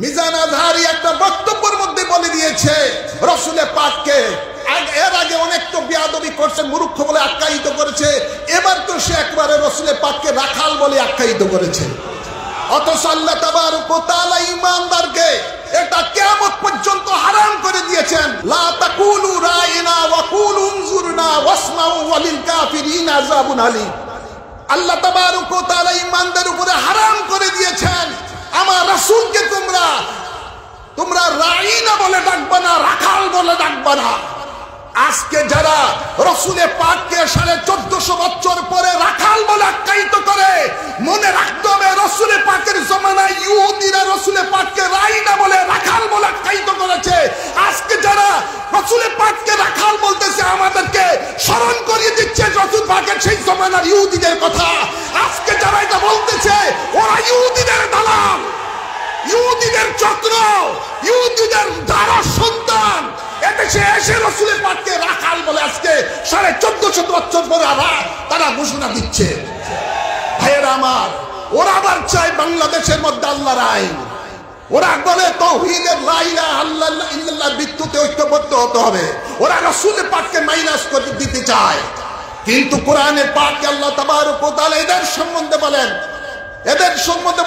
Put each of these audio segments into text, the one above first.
মিজান আজহারি একটা বক্তব্যের মধ্যে বলে দিয়েছে রাসূলে পাককে, এর আগে অনেক তো বেয়াদবি করছে, মূর্খ বলে আখ্যায়িত করেছে, এবার তো সে একবারে রাসূলে পাককে রাখাল বলে আখ্যায়িত করেছে। অথচ আল্লাহ তাবারক ওয়া তাআলা ঈমানদারকে এটা কিয়ামত পর্যন্ত হারাম করে দিয়েছেন। লা তাকুলু রাইনা ওয়া কুলু উনজুরনা ওয়াসমাউ ওয়ালিল কাফিরিন আযাবুন আলীম। আল্লাহ তাবারক ওয়া তাআলা ঈমানদার উপরে হারাম করে দিয়েছেন, আমার রাসূলকে তোমরা রাইনা বলে ডাকবা না, রাখাল বলে ডাকবা না। আজকে যারা রাসূলে পাককে 1450 বছর পরে রাখাল বলে আখ্যায়িত করে, মনে রাখতে হবে রাসূলে পাকের জমানায় ইহুদিরা রাসূলে পাককে রাইনা বলে রাখাল বলে আখ্যায়িত করেছে। আজকে যারা রাসূলে পাককে রাখাল বলতেছে, আমাদেরকে স্মরণ করিয়ে দিচ্ছে রাসূল পাকের সেই জমানার ইহুদিদের কথা। আজকে যারা এটা বলতেছে, ওরা ইহুদিদের দালাল, ইহুদিদের চক্র, ইহুদিদের দ্বারা সন্তান। এদেশে এসে রাসূলে পাককে রাখাল বলে আজকে 1450 বছর পরে তারা ঘোষণা দিচ্ছে। ভাইয়েরা আমার, ওরা আবার চায় বাংলাদেশের মধ্যে আল্লাহর আইন। ওরা বলে তাওহীদের লা ইলাহা ইল্লাল্লাহ বিদ্যুতে ঐক্যবদ্ধ হতে হবে। ওরা রাসূলে পাককে মাইনাস করে দিতে চায়। কিন্তু কোরআনে পাকে আল্লাহ তাবারক ওয়া তাআলা এদের সম্বন্ধে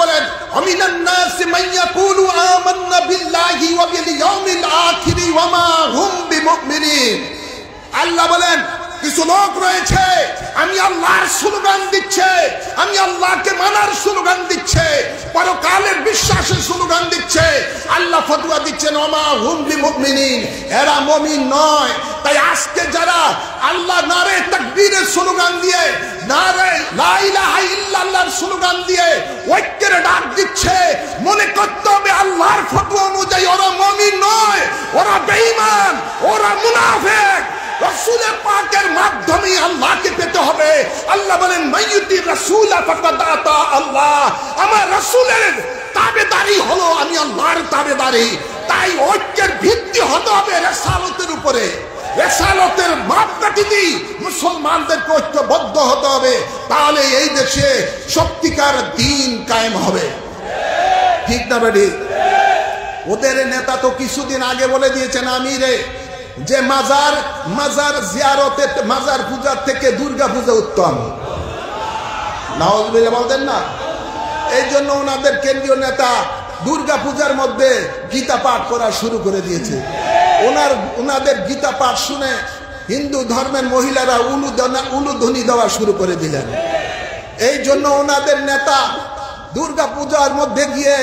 বলেন, আমিনান নাসি মান ইয়াকুলু আমান্না বিল্লাহি ওয়া বিল ইয়াউমিল আখির ওয়া মা হুম বিমুমিনিন। আল্লাহ বলেন, কিছু লোক রয়েছে আমি আল্লাহর স্লোগান দিচ্ছে, আমি আল্লাহকে মানার স্লোগান দিচ্ছে, পরকালের বিশ্বাসের স্লোগান দিচ্ছে, আল্লাহ ফতোয়া দিচ্ছেন ওয়া মা হুম বিমুমিনিন, এরা মুমিন নয়। তাই আজকে যারা আল্লাহ নারে তাকবীরের স্লোগান দিয়ে, নারে লা ইলাহা ইল্লাল্লাহর স্লোগান দিয়ে ঐক্যের ডাক দিচ্ছে, মনে করতে হবে আল্লাহর ফতোয়া অনুযায়ী ওরা মুমিন নয়, ওরা বেঈমান, ওরা মুনাফিক। রাসূলে পাকের মাধ্যমে আল্লাহকে পেতে হবে। আল্লাহ বলেন, মাইয়ুতি রাসূলা ফাকাদ আতা আল্লাহ। আমার রাসূলের তাবেদারি হলো আমি আল্লাহর তাবেদারি। তাই ঐক্যের ভিত্তি হতে হবে রিসালাতের উপরে। রিসালাতের মাপকাঠি মুসলমানদেরকে ঐক্যবদ্ধ হতে হবে, তাহলে এই দেশে সত্যিকার দ্বীন কায়েম হবে। ঠিক না বেটি? ওদের নেতা তো কিছুদিন আগে বলে দিয়েছেন আমিরে যে মাজার জিয়ারতে, মাজার পূজার থেকে দুর্গা পূজা উত্তম। নাউজুবিল্লাহ বলতেন না? এই জন্য ওনাদের কেন্দ্রীয় নেতা দুর্গা পূজার মধ্যে গীতা পাঠ করা শুরু করে দিয়েছে। ওনাদের গীতা পাঠ শুনে হিন্দু ধর্মের মহিলারা উলুধ্বনি দেওয়া শুরু করে দিলেন। এই জন্য ওনাদের নেতা দুর্গা পূজার মধ্যে গিয়ে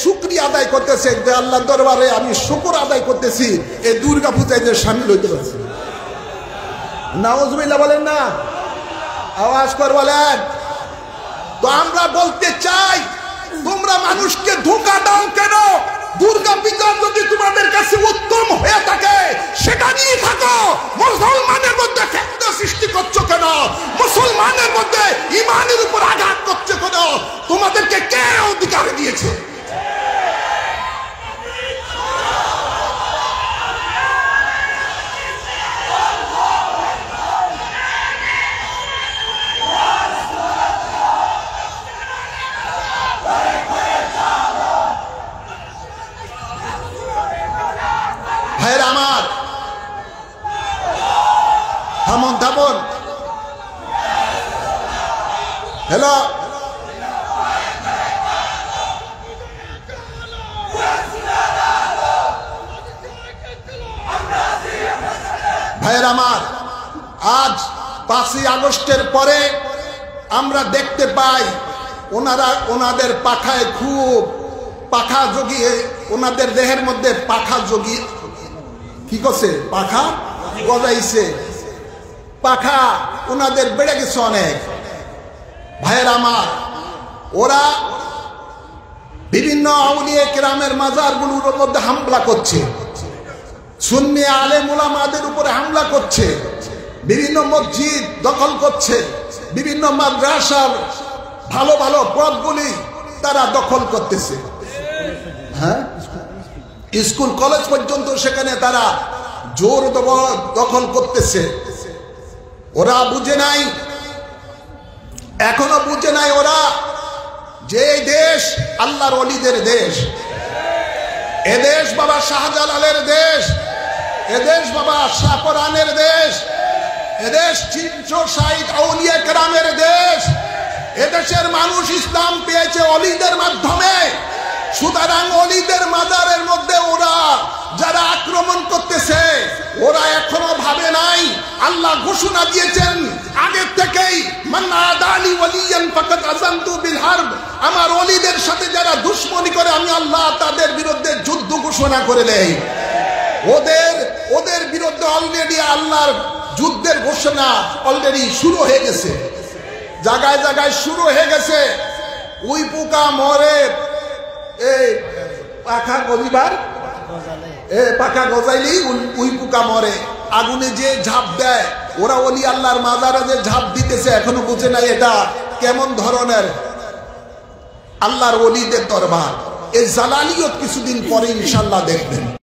শুকরিয়া আদায় করতেছে যে আল্লাহ দরবারে আমি শুকর আদায় করতেছি এই দুর্গা পূজায় যে শামিল হইতে পারছি। নাউজুবিল্লাহ বলেন না? আওয়াজ করে বলেন। তো আমরা বলতে চাই, তোমরা মানুষকে ধোঁকা দাও কেন? দুর্গা পূজা যদি তোমাদের কাছে উত্তম হয়ে থাকে সেটা নিয়ে থাকো। মুসলমানের মধ্যে ফিতনা সৃষ্টি করছো কেন? মুসলমানের মধ্যে ঈমানের উপর আঘাত করছো কেন? তোমাদেরকে কে অধিকার দিয়েছে? ভাইয়েরা আমার, থামুন। হ্যালো, ভাইয়েরা আমার, আজ 5ই আগস্টের পরে আমরা দেখতে পাই ওনাদের পাখায় খুব পাখা জগিয়ে, ওনাদের দেহের মধ্যে পাখা জগিয়ে কি করছে? পাখা গজাইছে, পাখা ওনাদের বেড়ে গেছে অনেক। ভাইয়েরা আমার, ওরা বিভিন্ন আউলিয়া কেরামের মাজারগুলোর মধ্যে হামলা করছে, সুন্নি আলেম উলামাদের উপরে হামলা করছে, বিভিন্ন মসজিদ দখল করছে, বিভিন্ন মাদ্রাসার ভালো ভালো পদগুলি তারা দখল করতেছে। হ্যাঁ, স্কুল কলেজ পর্যন্ত সেখানে তারা জোর দখল করতেছে। ওরা বুঝে নাই, এখনো বুঝে নাই ওরা যে দেশ আল্লাহর ওলিদের দেশ, এদেশ বাবা শাহজালালের দেশ, এদেশ বাবা শাহপরানের দেশ, এদেশ 360 আউলিয়া কেরামের দেশ। এদেশের মানুষ ইসলাম পেয়েছে অলিদের মাধ্যমে। সুতরাং অলিদের মাজারের মধ্যে ওরা যারা আক্রমণ করতেছে, ওরা এখনো ভাবে নাই। আল্লাহ ঘোষণা দিয়েছেন আগের থেকেই, মান আদালি ওয়ালিয়ান ফাকাদ আযানতু বিল হারব। আমার অলিদের সাথে যারা দুশমনি করে আমি আল্লাহ তাদের বিরুদ্ধে যুদ্ধ ঘোষণা করে দেই। ওদের বিরুদ্ধে অলরেডি আল্লাহর যুদ্ধের ঘোষণা অলরেডি শুরু হয়ে গেছে, জায়গায় জায়গায় শুরু হয়ে গেছে। উই পোকা মরে, এই পাখা গলিবার পাখা গজাইলেই উই পোকা মরে। আগুনে যে ঝাঁপ দেয়, ওরা ওলি আল্লাহর মাজারে যে ঝাঁপ দিতেছে এখনো বুঝে নাই এটা কেমন ধরনের আল্লাহর ওলিদের দরবার। এই জালালিয়ত কিছুদিন পরে ইনশাল্লাহ দেখবেন।